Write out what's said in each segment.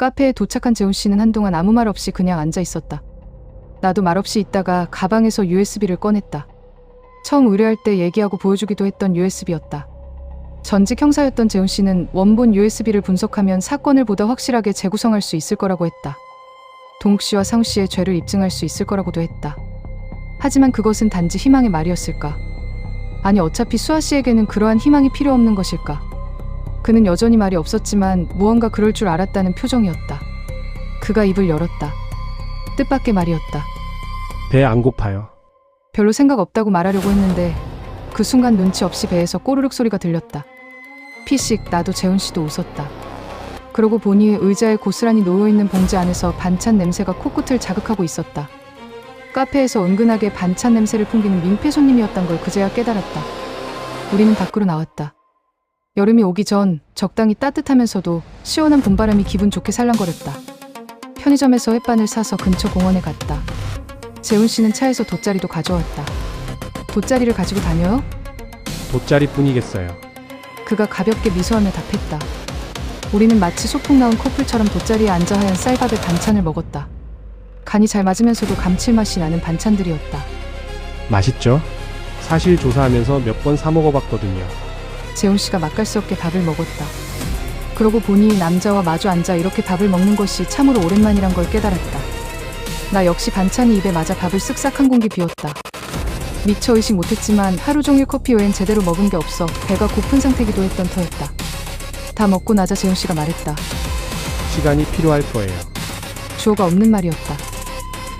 카페에 도착한 재훈 씨는 한동안 아무 말 없이 그냥 앉아 있었다. 나도 말없이 있다가 가방에서 USB를 꺼냈다. 처음 의뢰할 때 얘기하고 보여주기도 했던 USB였다. 전직 형사였던 재훈 씨는 원본 USB를 분석하면 사건을 보다 확실하게 재구성할 수 있을 거라고 했다. 동욱 씨와 상우 씨의 죄를 입증할 수 있을 거라고도 했다. 하지만 그것은 단지 희망의 말이었을까? 아니 어차피 수아 씨에게는 그러한 희망이 필요 없는 것일까? 그는 여전히 말이 없었지만 무언가 그럴 줄 알았다는 표정이었다. 그가 입을 열었다. 뜻밖의 말이었다. 배 안 고파요. 별로 생각 없다고 말하려고 했는데 그 순간 눈치 없이 배에서 꼬르륵 소리가 들렸다. 피식 나도 재훈 씨도 웃었다. 그러고 보니 의자에 고스란히 놓여있는 봉지 안에서 반찬 냄새가 코끝을 자극하고 있었다. 카페에서 은근하게 반찬 냄새를 풍기는 민폐 손님이었단 걸 그제야 깨달았다. 우리는 밖으로 나왔다. 여름이 오기 전 적당히 따뜻하면서도 시원한 봄바람이 기분 좋게 살랑거렸다. 편의점에서 햇반을 사서 근처 공원에 갔다. 재훈 씨는 차에서 돗자리도 가져왔다. 돗자리를 가지고 다녀요? 돗자리뿐이겠어요. 그가 가볍게 미소하며 답했다. 우리는 마치 소풍 나온 커플처럼 돗자리에 앉아 하얀 쌀밥에 반찬을 먹었다. 간이 잘 맞으면서도 감칠맛이 나는 반찬들이었다. 맛있죠? 사실 조사하면서 몇 번 사 먹어봤거든요. 재훈 씨가 맛깔스럽게 밥을 먹었다. 그러고 보니 남자와 마주 앉아 이렇게 밥을 먹는 것이 참으로 오랜만이란 걸 깨달았다. 나 역시 반찬이 입에 맞아 밥을 쓱싹 한 공기 비웠다. 미처 의식 못했지만 하루 종일 커피 외엔 제대로 먹은 게 없어 배가 고픈 상태기도 했던 터였다. 다 먹고 나자 재훈 씨가 말했다. 시간이 필요할 거예요. 주어가 없는 말이었다.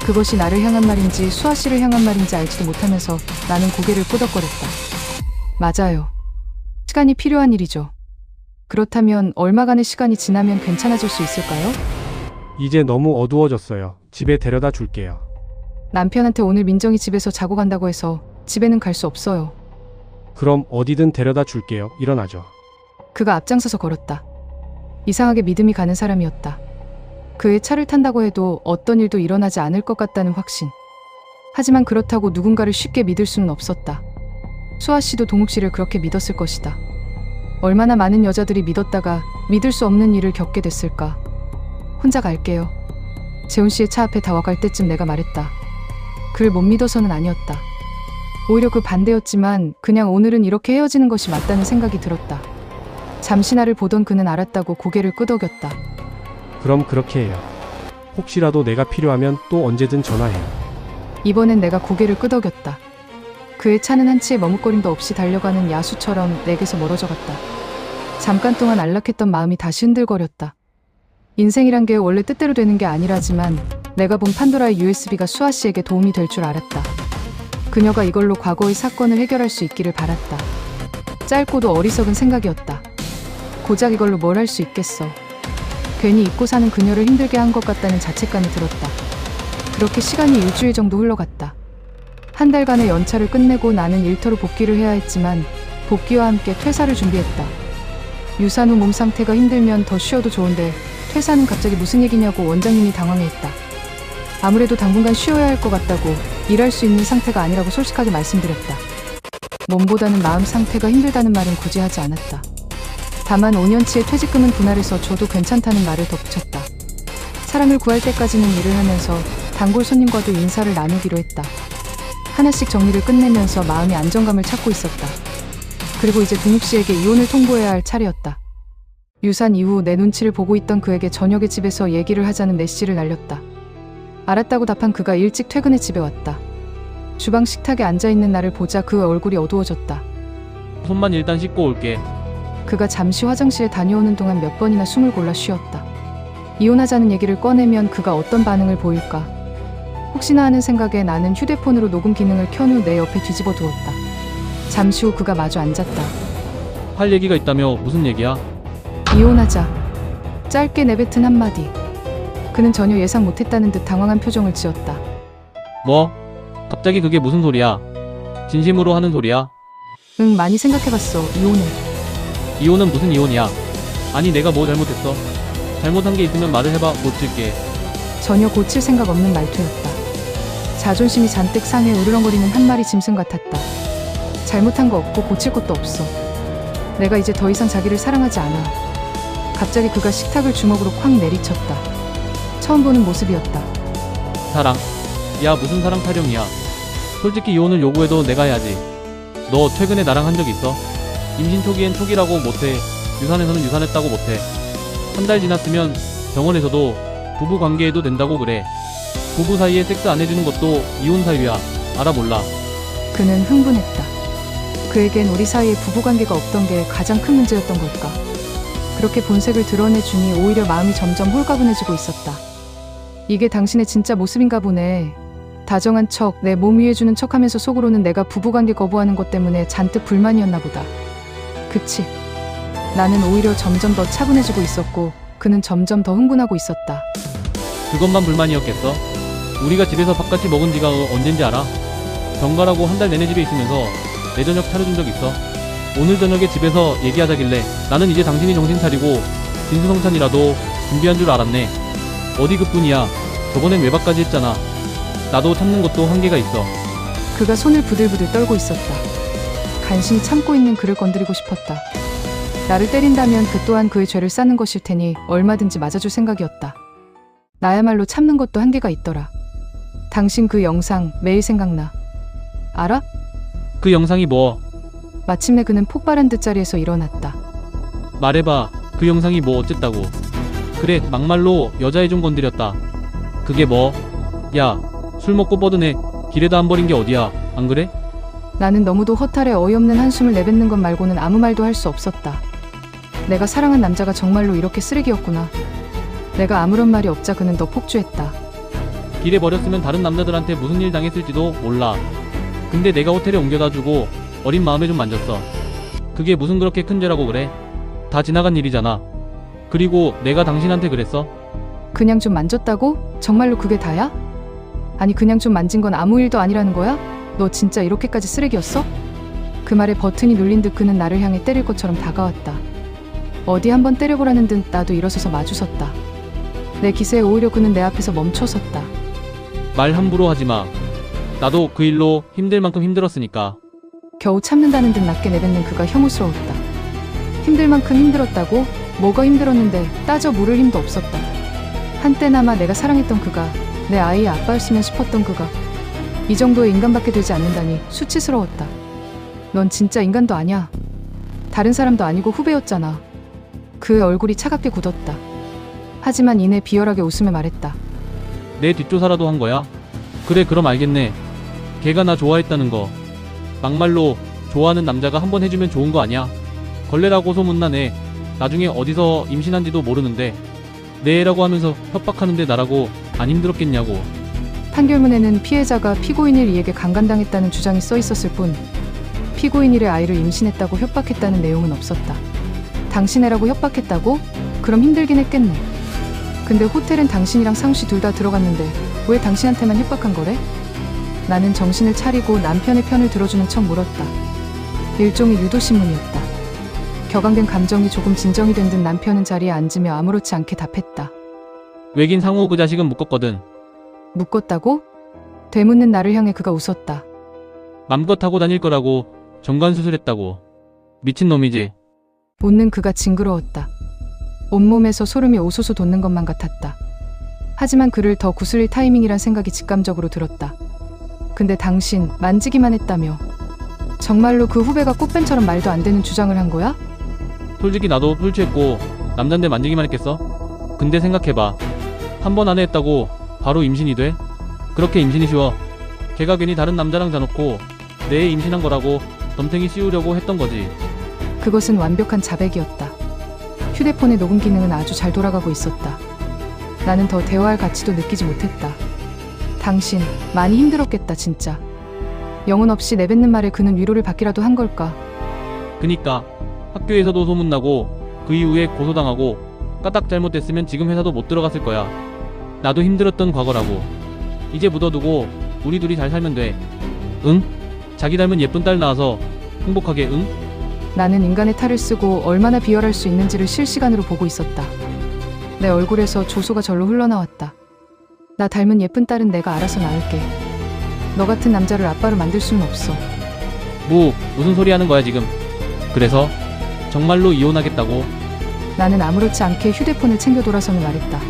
그것이 나를 향한 말인지 수아 씨를 향한 말인지 알지도 못하면서 나는 고개를 끄덕거렸다. 맞아요. 시간이 필요한 일이죠. 그렇다면 얼마간의 시간이 지나면 괜찮아질 수 있을까요? 이제 너무 어두워졌어요. 집에 데려다 줄게요. 남편한테 오늘 민정이 집에서 자고 간다고 해서 집에는 갈 수 없어요. 그럼 어디든 데려다 줄게요. 일어나죠. 그가 앞장서서 걸었다. 이상하게 믿음이 가는 사람이었다. 그의 차를 탄다고 해도 어떤 일도 일어나지 않을 것 같다는 확신. 하지만 그렇다고 누군가를 쉽게 믿을 수는 없었다. 수아 씨도 동욱 씨를 그렇게 믿었을 것이다. 얼마나 많은 여자들이 믿었다가 믿을 수 없는 일을 겪게 됐을까. 혼자 갈게요. 재훈 씨의 차 앞에 다와갈 때쯤 내가 말했다. 그를 못 믿어서는 아니었다. 오히려 그 반대였지만 그냥 오늘은 이렇게 헤어지는 것이 맞다는 생각이 들었다. 잠시 나를 보던 그는 알았다고 고개를 끄덕였다. 그럼 그렇게 해요. 혹시라도 내가 필요하면 또 언제든 전화해요. 이번엔 내가 고개를 끄덕였다. 그의 차는 한치의 머뭇거림도 없이 달려가는 야수처럼 내게서 멀어져 갔다. 잠깐 동안 안락했던 마음이 다시 흔들거렸다. 인생이란 게 원래 뜻대로 되는 게 아니라지만 내가 본 판도라의 USB가 수아 씨에게 도움이 될 줄 알았다. 그녀가 이걸로 과거의 사건을 해결할 수 있기를 바랐다. 짧고도 어리석은 생각이었다. 고작 이걸로 뭘 할 수 있겠어. 괜히 잊고 사는 그녀를 힘들게 한 것 같다는 자책감이 들었다. 그렇게 시간이 일주일 정도 흘러갔다. 한 달간의 연차를 끝내고 나는 일터로 복귀를 해야 했지만 복귀와 함께 퇴사를 준비했다. 유산 후 몸 상태가 힘들면 더 쉬어도 좋은데 퇴사는 갑자기 무슨 얘기냐고 원장님이 당황해했다. 아무래도 당분간 쉬어야 할 것 같다고 일할 수 있는 상태가 아니라고 솔직하게 말씀드렸다. 몸보다는 마음 상태가 힘들다는 말은 굳이 하지 않았다. 다만 5년치의 퇴직금은 분할해서 줘도 괜찮다는 말을 덧붙였다. 사람을 구할 때까지는 일을 하면서 단골 손님과도 인사를 나누기로 했다. 하나씩 정리를 끝내면서 마음의 안정감을 찾고 있었다. 그리고 이제 동욱 씨에게 이혼을 통보해야 할 차례였다. 유산 이후 내 눈치를 보고 있던 그에게 저녁에 집에서 얘기를 하자는 메시지를 날렸다. 알았다고 답한 그가 일찍 퇴근해 집에 왔다. 주방 식탁에 앉아있는 나를 보자 그 얼굴이 어두워졌다. 손만 일단 씻고 올게. 그가 잠시 화장실에 다녀오는 동안 몇 번이나 숨을 골라 쉬었다. 이혼하자는 얘기를 꺼내면 그가 어떤 반응을 보일까. 혹시나 하는 생각에 나는 휴대폰으로 녹음 기능을 켠 후 내 옆에 뒤집어 두었다. 잠시 후 그가 마주 앉았다. 할 얘기가 있다며 무슨 얘기야? 이혼하자. 짧게 내뱉은 한마디. 그는 전혀 예상 못했다는 듯 당황한 표정을 지었다. 뭐? 갑자기 그게 무슨 소리야? 진심으로 하는 소리야? 응, 많이 생각해봤어. 이혼을. 이혼은 무슨 이혼이야? 아니 내가 뭐 잘못했어? 잘못한 게 있으면 말을 해봐. 고칠게. 전혀 고칠 생각 없는 말투였다. 자존심이 잔뜩 상해 으르렁거리는 한 마리 짐승 같았다. 잘못한 거 없고 고칠 것도 없어. 내가 이제 더 이상 자기를 사랑하지 않아. 갑자기 그가 식탁을 주먹으로 콱 내리쳤다. 처음 보는 모습이었다. 사랑. 야, 무슨 사랑 타령이야. 솔직히 이혼을 요구해도 내가 해야지. 너 최근에 나랑 한 적 있어? 임신 초기엔 초기라고 못해. 유산에서는 유산했다고 못해. 한 달 지났으면 병원에서도 부부 관계해도 된다고 그래. 부부 사이에 섹스 안 해주는 것도 이혼 사유야. 알아 몰라. 그는 흥분했다. 그에겐 우리 사이에 부부관계가 없던 게 가장 큰 문제였던 걸까. 그렇게 본색을 드러내주니 오히려 마음이 점점 홀가분해지고 있었다. 이게 당신의 진짜 모습인가 보네. 다정한 척, 내 몸 위해 주는 척하면서 속으로는 내가 부부관계 거부하는 것 때문에 잔뜩 불만이었나 보다. 그치. 나는 오히려 점점 더 차분해지고 있었고 그는 점점 더 흥분하고 있었다. 그것만 불만이었겠어? 우리가 집에서 밥같이 먹은 지가 언젠지 알아? 병가라고 한 달 내내 집에 있으면서 내 저녁 차려준 적 있어? 오늘 저녁에 집에서 얘기하자길래 나는 이제 당신이 정신 차리고 진수성찬이라도 준비한 줄 알았네. 어디 그뿐이야. 저번엔 외박까지 했잖아. 나도 참는 것도 한계가 있어. 그가 손을 부들부들 떨고 있었다. 간신히 참고 있는 그를 건드리고 싶었다. 나를 때린다면 그 또한 그의 죄를 쌓는 것일 테니 얼마든지 맞아줄 생각이었다. 나야말로 참는 것도 한계가 있더라. 당신 그 영상 매일 생각나. 알아? 그 영상이 뭐? 마침내 그는 폭발한 듯 자리에서 일어났다. 말해봐. 그 영상이 뭐 어쨌다고. 그래, 막말로 여자애 좀 건드렸다. 그게 뭐? 야, 술 먹고 뻗으네. 길에다 안 버린 게 어디야. 안 그래? 나는 너무도 허탈해 어이없는 한숨을 내뱉는 것 말고는 아무 말도 할 수 없었다. 내가 사랑한 남자가 정말로 이렇게 쓰레기였구나. 내가 아무런 말이 없자 그는 더 폭주했다. 길에 버렸으면 다른 남자들한테 무슨 일 당했을지도 몰라. 근데 내가 호텔에 옮겨다 주고 어린 마음에 좀 만졌어. 그게 무슨 그렇게 큰 죄라고 그래? 다 지나간 일이잖아. 그리고 내가 당신한테 그랬어? 그냥 좀 만졌다고? 정말로 그게 다야? 아니 그냥 좀 만진 건 아무 일도 아니라는 거야? 너 진짜 이렇게까지 쓰레기였어? 그 말에 버튼이 눌린 듯 그는 나를 향해 때릴 것처럼 다가왔다. 어디 한번 때려보라는 듯 나도 일어서서 마주섰다. 내 기세에 오히려 그는 내 앞에서 멈춰섰다. 말 함부로 하지마. 나도 그 일로 힘들 만큼 힘들었으니까. 겨우 참는다는 듯 낮게 내뱉는 그가 혐오스러웠다. 힘들 만큼 힘들었다고? 뭐가 힘들었는데 따져 물을 힘도 없었다. 한때나마 내가 사랑했던 그가, 내 아이의 아빠였으면 싶었던 그가 이 정도의 인간밖에 되지 않는다니 수치스러웠다. 넌 진짜 인간도 아냐. 다른 사람도 아니고 후배였잖아. 그의 얼굴이 차갑게 굳었다. 하지만 이내 비열하게 웃으며 말했다. 내 뒷조사라도 한 거야? 그래, 그럼 알겠네. 걔가 나 좋아했다는 거. 막말로 좋아하는 남자가 한번 해주면 좋은 거 아니야? 걸레라고 소문나네. 나중에 어디서 임신한지도 모르는데 내 애라고 하면서 협박하는데 나라고 안 힘들었겠냐고. 판결문에는 피해자가 피고인 일 이에게 강간당했다는 주장이 써 있었을 뿐 피고인 일의 아이를 임신했다고 협박했다는 내용은 없었다. 당신 애라고 협박했다고? 그럼 힘들긴 했겠네. 근데 호텔엔 당신이랑 상씨 둘 다 들어갔는데 왜 당신한테만 협박한 거래? 나는 정신을 차리고 남편의 편을 들어주는 척 물었다. 일종의 유도신문이었다. 격앙된 감정이 조금 진정이 된 듯 남편은 자리에 앉으며 아무렇지 않게 답했다. 외긴 상우 그 자식은 묶었거든. 묶었다고? 되묻는 나를 향해 그가 웃었다. 맘껏 하고 다닐 거라고 정관 수술했다고. 미친놈이지. 웃는 그가 징그러웠다. 온몸에서 소름이 오소소 돋는 것만 같았다. 하지만 그를 더 구슬릴 타이밍이란 생각이 직감적으로 들었다. 근데 당신 만지기만 했다며. 정말로 그 후배가 꽃뱀처럼 말도 안 되는 주장을 한 거야? 솔직히 나도 술 취했고 남잔데 만지기만 했겠어? 근데 생각해봐. 한 번 안에 했다고 바로 임신이 돼? 그렇게 임신이 쉬워. 걔가 괜히 다른 남자랑 자놓고 내 애 임신한 거라고 덤탱이 씌우려고 했던 거지. 그것은 완벽한 자백이었다. 휴대폰의 녹음 기능은 아주 잘 돌아가고 있었다. 나는 더 대화할 가치도 느끼지 못했다. 당신 많이 힘들었겠다 진짜. 영혼 없이 내뱉는 말에 그는 위로를 받기라도 한 걸까? 그니까 학교에서도 소문나고 그 이후에 고소당하고 까딱 잘못됐으면 지금 회사도 못 들어갔을 거야. 나도 힘들었던 과거라고. 이제 묻어두고 우리 둘이 잘 살면 돼. 응? 자기 닮은 예쁜 딸 낳아서 행복하게. 응? 나는 인간의 탈을 쓰고 얼마나 비열할 수 있는지를 실시간으로 보고 있었다. 내 얼굴에서 조소가 절로 흘러나왔다. 나 닮은 예쁜 딸은 내가 알아서 낳을게. 너 같은 남자를 아빠로 만들 수는 없어. 무슨 소리 하는 거야 지금. 그래서 정말로 이혼하겠다고? 나는 아무렇지 않게 휴대폰을 챙겨 돌아서며 말했다.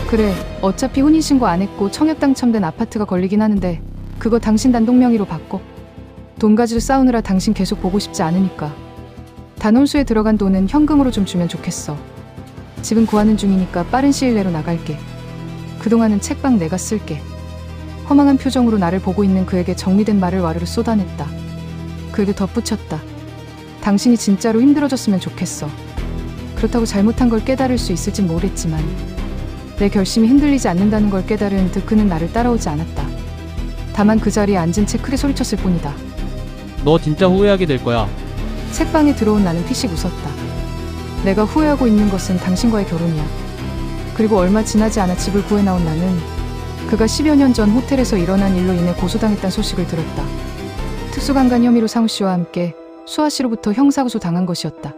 그래, 어차피 혼인신고 안 했고 청약 당첨된 아파트가 걸리긴 하는데 그거 당신 단독 명의로 바꿔. 돈 가지고 싸우느라 당신 계속 보고 싶지 않으니까. 단원수에 들어간 돈은 현금으로 좀 주면 좋겠어. 집은 구하는 중이니까 빠른 시일 내로 나갈게. 그동안은 책방 내가 쓸게. 허망한 표정으로 나를 보고 있는 그에게 정리된 말을 와르르 쏟아냈다. 그에게 덧붙였다. 당신이 진짜로 힘들어졌으면 좋겠어. 그렇다고 잘못한 걸 깨달을 수 있을진 모르겠지만 내 결심이 흔들리지 않는다는 걸 깨달은 듯 그는 나를 따라오지 않았다. 다만 그 자리에 앉은 채 크게 소리쳤을 뿐이다. 너 진짜 후회하게 될 거야. 책방에 들어온 나는 피식 웃었다. 내가 후회하고 있는 것은 당신과의 결혼이야. 그리고 얼마 지나지 않아 집을 구해 나온 나는 그가 10여 년 전 호텔에서 일어난 일로 인해 고소당했다는 소식을 들었다. 특수강간 혐의로 상우 씨와 함께 수아 씨로부터 형사고소 당한 것이었다.